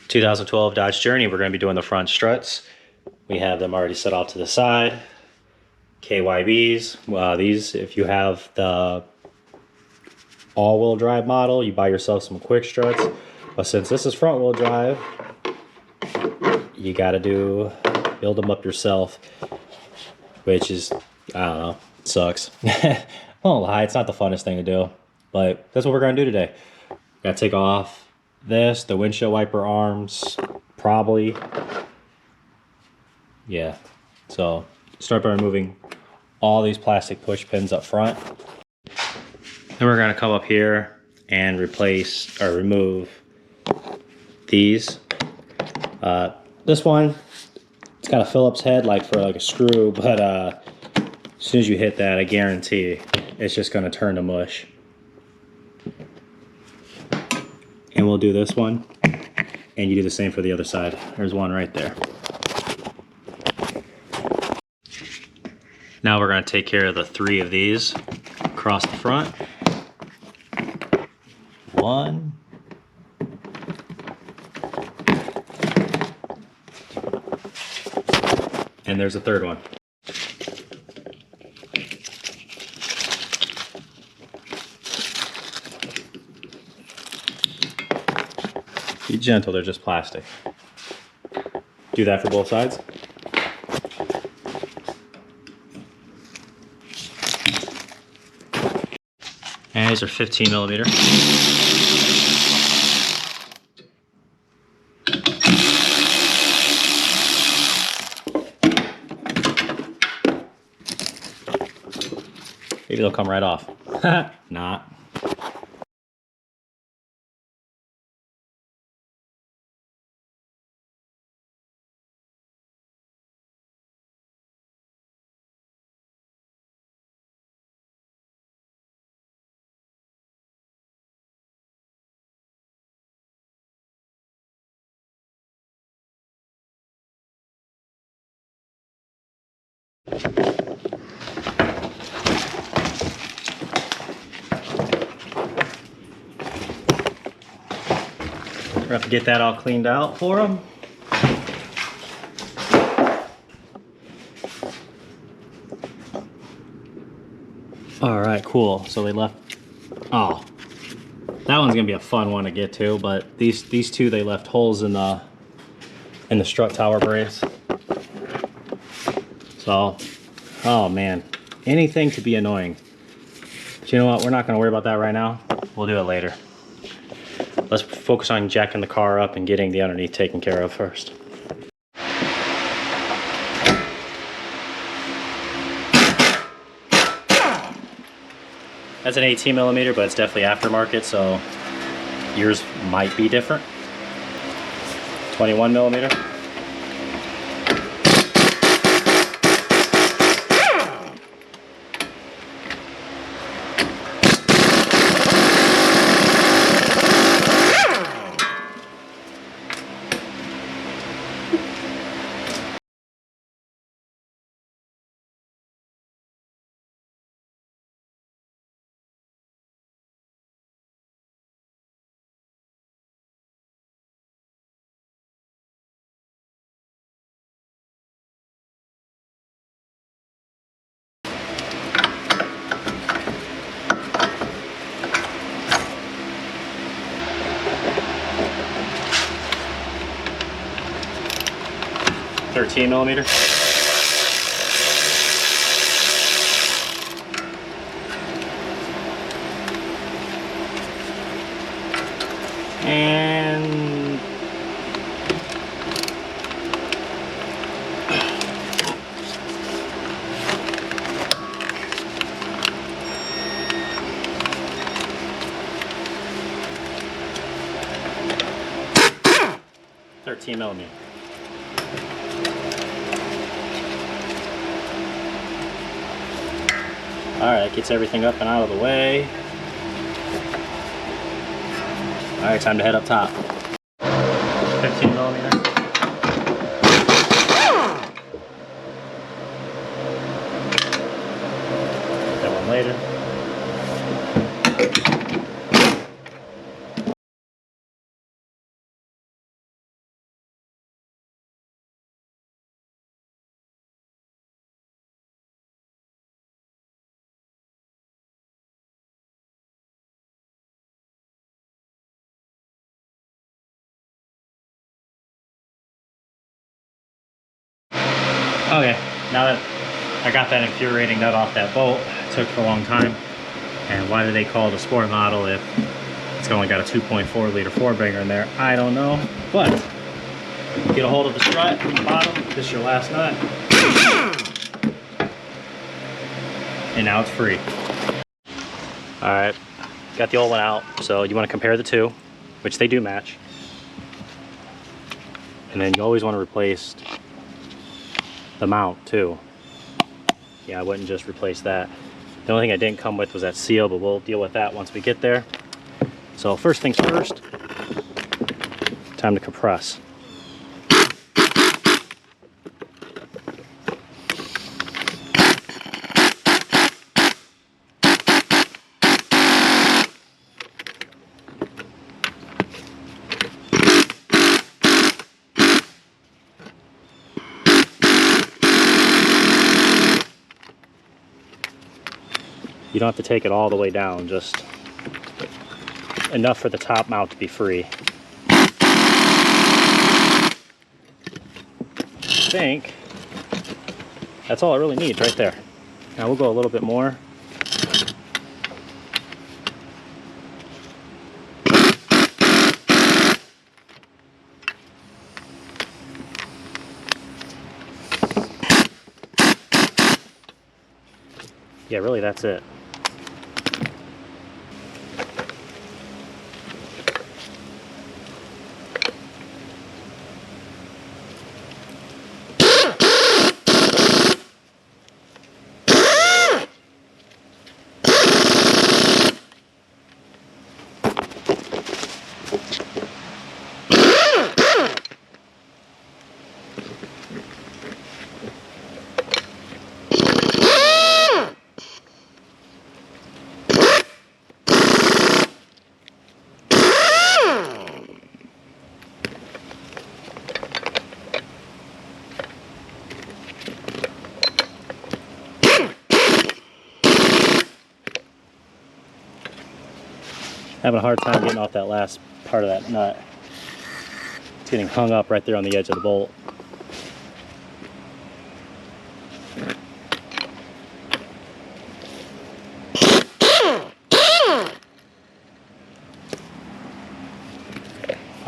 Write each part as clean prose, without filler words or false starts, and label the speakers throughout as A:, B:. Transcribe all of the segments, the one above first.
A: 2012 Dodge Journey. We're going to be doing the front struts. We have them already set off to the side. KYBs. These, if you have the all-wheel drive model, you buy yourself some quick struts. But since this is front-wheel drive, you got to build them up yourself, which is, I don't know, sucks. I won't lie, it's not the funnest thing to do, but that's what we're going to do today. Got to take off this, the windshield wiper arms, probably. Yeah, so start by removing all these plastic push pins up front. Then we're going to come up here and replace or remove these. This one, it's got a Phillips head like for like a screw, but as soon as you hit that, I guarantee it's just going to turn to mush. And we'll do this one, and you do the same for the other side. There's one right there. Now we're going to take care of the 3 of these across the front. 1. And there's a 3rd one. Be gentle, they're just plastic. Do that for both sides. And these are 15 millimeter. Maybe they'll come right off. Not. We're gonna have to get that all cleaned out for them. All right, cool. So they left. Oh, that one's gonna be a fun one to get to. But these 2, they left holes in the strut tower brace. So, oh man, anything to be annoying. But you know what? We're not gonna worry about that right now. We'll do it later. Let's focus on jacking the car up and getting the underneath taken care of first. That's an 18 millimeter, but it's definitely aftermarket, so yours might be different. 21 millimeter. .13 millimeter. And .13 millimeter. Alright, that gets everything up and out of the way. Alright, time to head up top. 15 millimeter. That one later. Okay, now that I got that infuriating nut off that bolt, it took for a long time. And why do they call it a sport model if it's only got a 2.4 liter four banger in there? I don't know, but get a hold of the strut on the bottom. This is your last nut. And now it's free. All right, got the old one out. So you want to compare the two, which they do match. And then you always want to replace the mount too. Yeah, I wouldn't just replace that. The only thing I didn't come with was that seal, but we'll deal with that once we get there. So first things first, time to compress. You don't have to take it all the way down, just enough for the top mount to be free. I think that's all it really needs right there. Now we'll go a little bit more. Yeah, really that's it. Having a hard time getting off that last part of that nut. It's getting hung up right there on the edge of the bolt.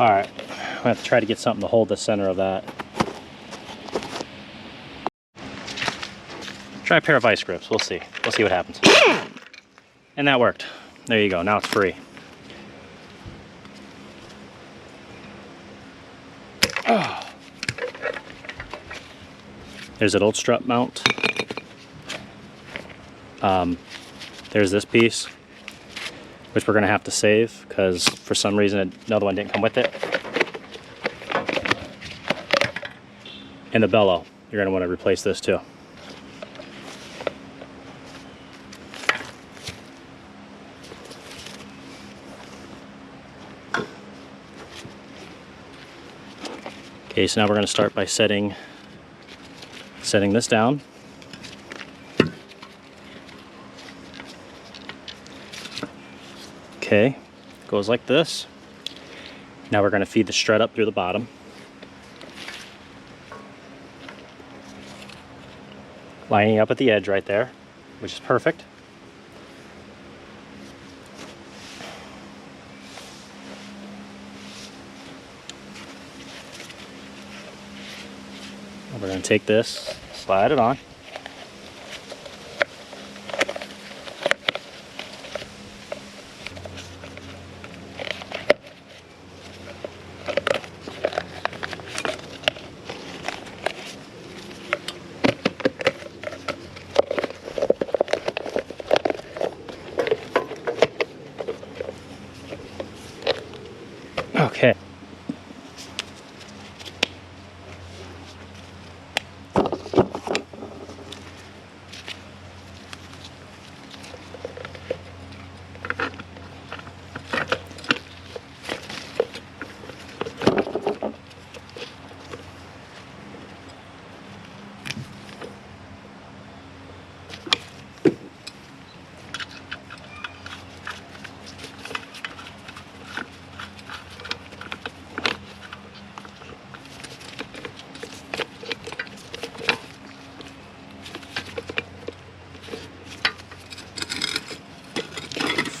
A: Alright, I'm going to have to try to get something to hold the center of that. Try a pair of vice grips, we'll see. We'll see what happens. And that worked. There you go, now it's free. Oh. There's an old strut mount. There's this piece, which we're going to have to save because for some reason another one didn't come with it. And the bellow, you're going to want to replace this too. Okay, so now we're going to start by setting this down. Okay, goes like this. Now we're going to feed the strut up through the bottom. Lining up at the edge right there, which is perfect. We're going to take this, slide it on. Okay.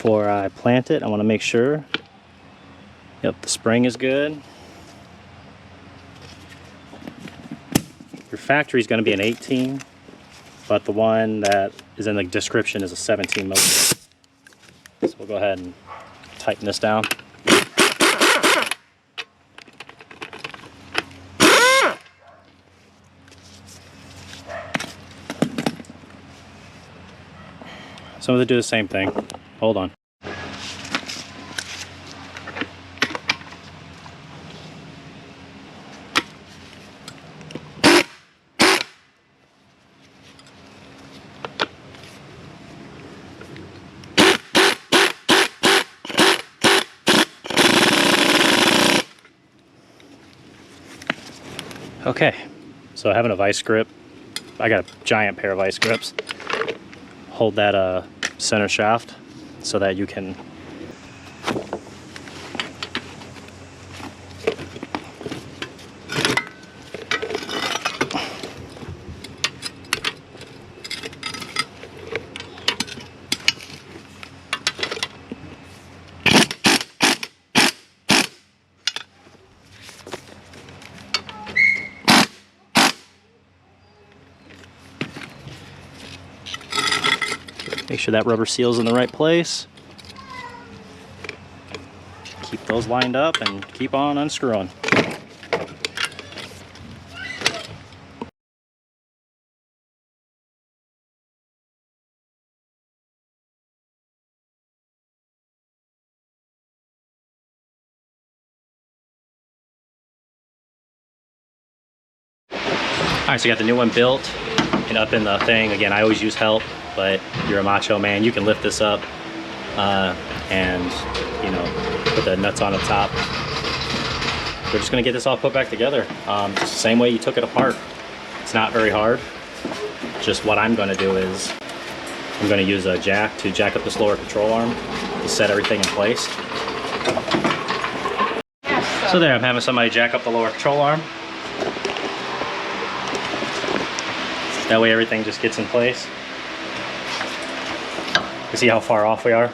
A: before I plant it, I want to make sure, yep, the spring is good. Your factory is going to be an 18, but the one that is in the description is a 17 millimeter. So we'll go ahead and tighten this down. So I'm going to do the same thing. Hold on. Okay, so having a vice grip, I got a giant pair of vice grips. Hold that center shaft so that you can make sure that rubber seal's in the right place. Keep those lined up and keep on unscrewing. Alright, so you got the new one built and up in the thing. Again, I always use help, but you're a macho man, you can lift this up and, you know, put the nuts on the top. We're just gonna get this all put back together, just the same way you took it apart. It's not very hard. Just what I'm gonna do is I'm gonna use a jack to jack up this lower control arm to set everything in place. So there, I'm having somebody jack up the lower control arm. That way everything just gets in place. You see how far off we are?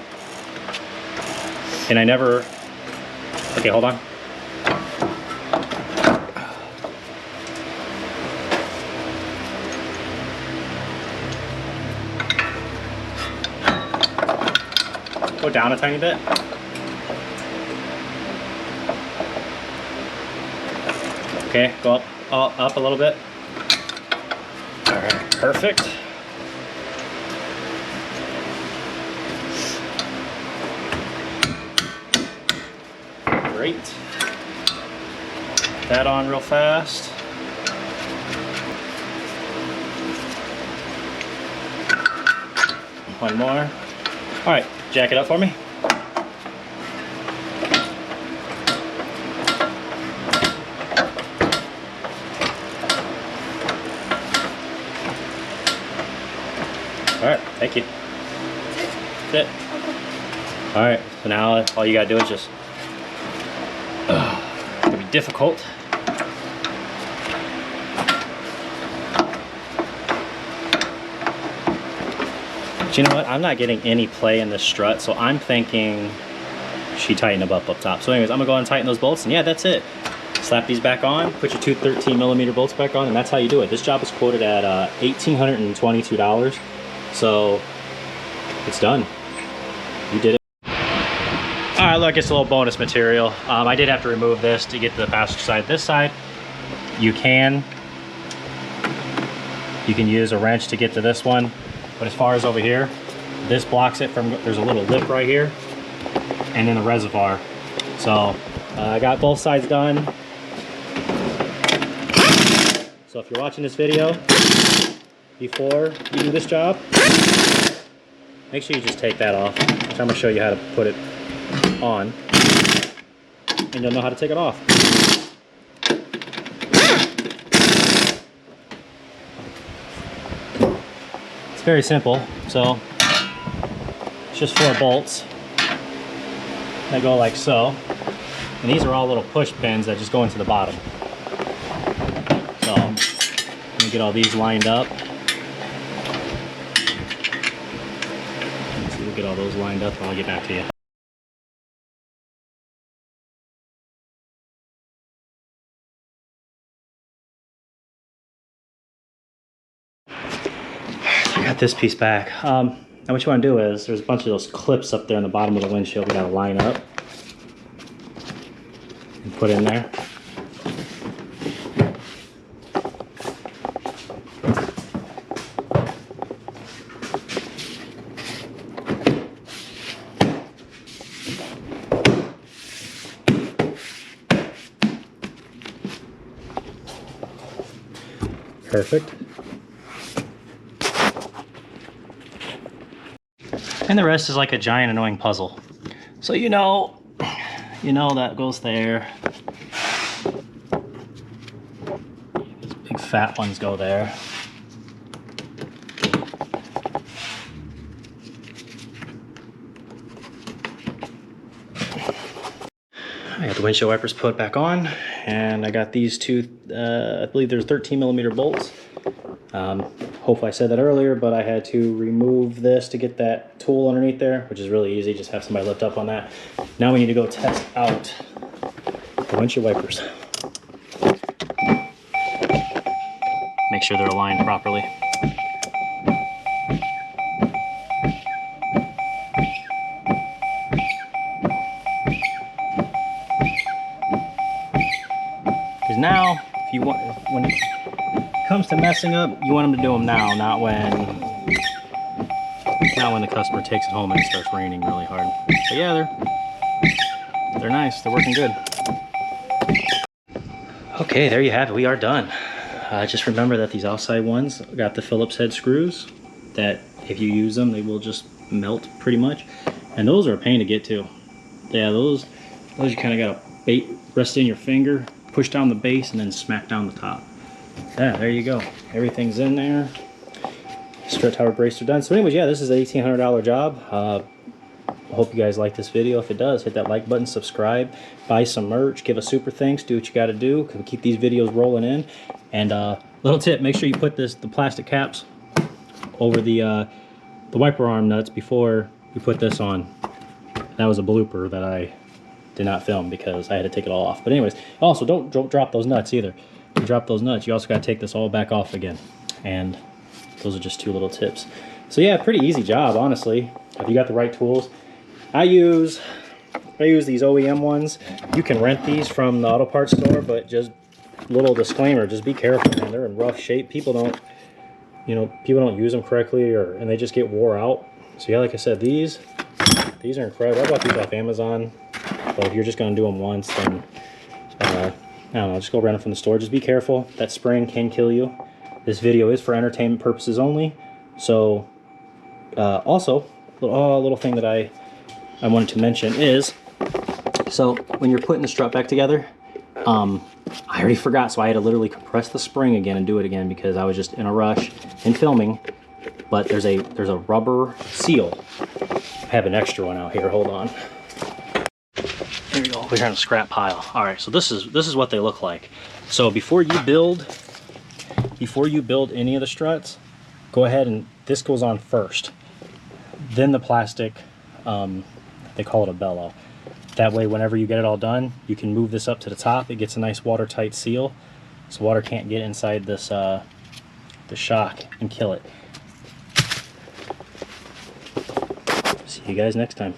A: And I never, okay, hold on. Go down a tiny bit. Okay, go up a little bit. All right, perfect. Great. That on real fast. One more. All right, jack it up for me. All right, thank you. That's it. All right, so now all you gotta do is just, it's gonna be difficult. But you know what, I'm not getting any play in this strut, so I'm thinking she tightened them up top. So anyways, I'm gonna go ahead and tighten those bolts, and yeah, that's it. Slap these back on, put your two 13 millimeter bolts back on, and that's how you do it. This job is quoted at $1,822. So it's done. You did it. All right, look, it's a little bonus material. I did have to remove this to get to the passenger side. This side, you can use a wrench to get to this one. But as far as over here, this blocks it from, there's a little lip right here and then the reservoir. So I got both sides done. So if you're watching this video before you do this job, make sure you just take that off, which I'm going to show you how to put it on, and you'll know how to take it off. It's very simple. So it's just 4 bolts that go like so, and these are all little push pins that just go into the bottom. So I'm going to get all these lined up. get all those lined up and I'll get back to you. I got this piece back. Now what you want to do is, there's a bunch of those clips up there in the bottom of the windshield we got to line up and put in there. Perfect. And the rest is like a giant annoying puzzle. So you know that goes there. These big fat ones go there. I got the windshield wipers put back on, and I got these two, I believe there's 13mm bolts. Hopefully I said that earlier, but I had to remove this to get that tool underneath there, which is really easy. Just have somebody lift up on that. Now we need to go test out the windshield wipers. Make sure they're aligned properly. Because now, if you want, when it comes to messing up, you want them to do them now, not when the customer takes it home and it starts raining really hard. But yeah, they're nice. They're working good. Okay, there you have it. We are done. Just remember that these outside ones got the Phillips head screws that if you use them, they will just melt pretty much. And those are a pain to get to. Yeah, those you kind of got to rest in your finger, push down the base, and then smack down the top. Yeah, there you go. Everything's in there. Strut tower braces are done. So anyways, yeah, this is an $1,800 job. I hope you guys like this video. If it does, hit that like button, subscribe, buy some merch, give us super thanks, do what you got to do. Keep these videos rolling in. And little tip, make sure you put the plastic caps over the wiper arm nuts before you put this on. That was a blooper that I did not film because I had to take it all off. But anyways, also don't drop those nuts either. If you drop those nuts, you also got to take this all back off again. And those are just two little tips. So yeah, pretty easy job, honestly, if you got the right tools. I use these OEM ones. You can rent these from the auto parts store, but just little disclaimer, just be careful, man. They're in rough shape. People don't use them correctly, and they just get wore out. So yeah, like I said, these are incredible. I bought these off Amazon, but if you're just gonna do them once, then I don't know, just go rent them from the store. Just be careful. That spring can kill you. This video is for entertainment purposes only. So also, a little thing that I wanted to mention is, so when you're putting the strut back together, I already forgot, so I had to literally compress the spring again and do it again because I was just in a rush in filming. But there's a rubber seal. I have an extra one out here. Hold on. Here we go. We're on a scrap pile. All right, so this is what they look like. So before you build any of the struts, go ahead and this goes on first. Then the plastic, they call it a bellow. That way, whenever you get it all done, you can move this up to the top. It gets a nice watertight seal, so water can't get inside this the shock and kill it. See you guys next time.